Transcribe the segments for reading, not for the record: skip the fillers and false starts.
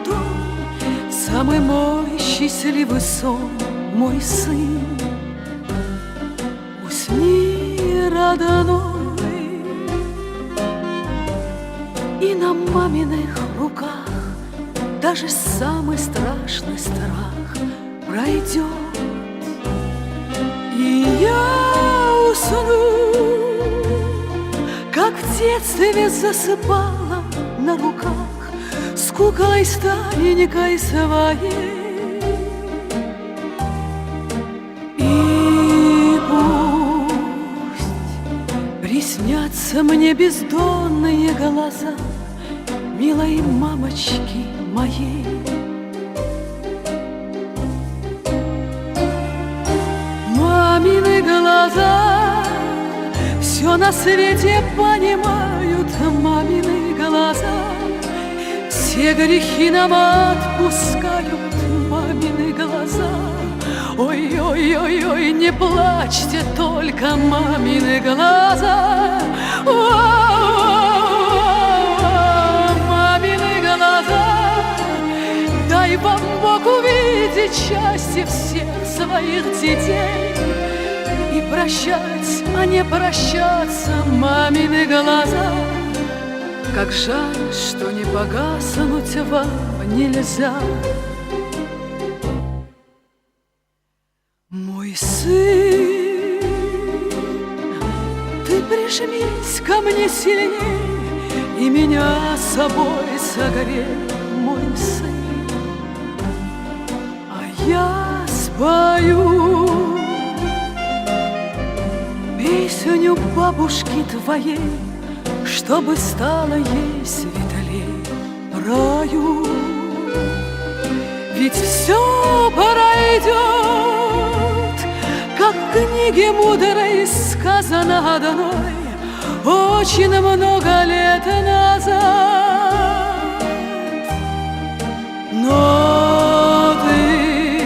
дом, самый мой счастливый сон, мой сын. Усни, родной, и на маминых руках даже самый страшный страх пройдет. И я усну, как в детстве засыпала на руках с куклой старенькой своей. И пусть приснятся мне бездонные глаза милой мамочки моей. Мамины глаза все на свете понимают, мамины глаза все грехи нам отпускают, мамины глаза. Ой-ой-ой-ой, не плачьте только, мамины глаза. Мамины глаза, дай вам Бог увидеть счастье всех своих детей и прощать, а не прощаться, мамины глаза. Как жаль, что не погаснуть вам нельзя. Мой сын, ты прижмись ко мне сильней и меня собой согрей, мой сын. А я спою песню бабушки твоей, чтобы стало ей светлей раю. Ведь все пройдет, как в книге мудрой сказано одной очень много лет назад. Но ты,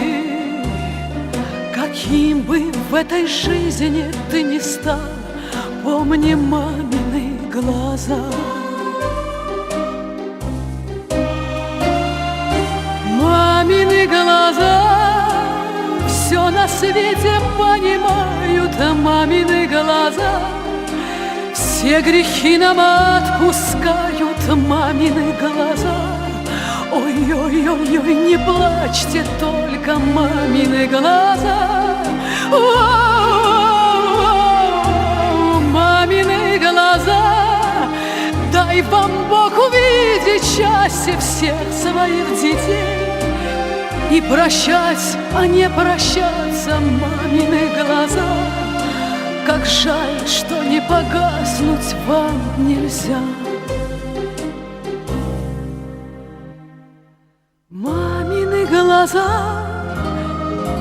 каким бы в этой жизни ты ни стал, помни мамины глаза. Мамины глаза все на свете понимают, мамины глаза все грехи нам отпускают, мамины глаза. Ой-ой-ой-ой, не плачьте только, мамины глаза. Мамины глаза, дай вам Бог увидеть счастье всех своих детей и прощать, а не прощаться, мамины глаза. Как жаль, что не погаснуть вам нельзя. Мамины глаза,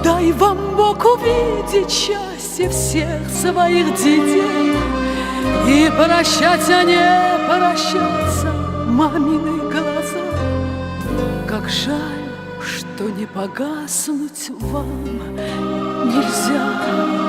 дай вам Бог увидеть счастье всех своих детей и прощать, а не прощаться, мамины глаза. Как жаль, что не погаснуть вам нельзя.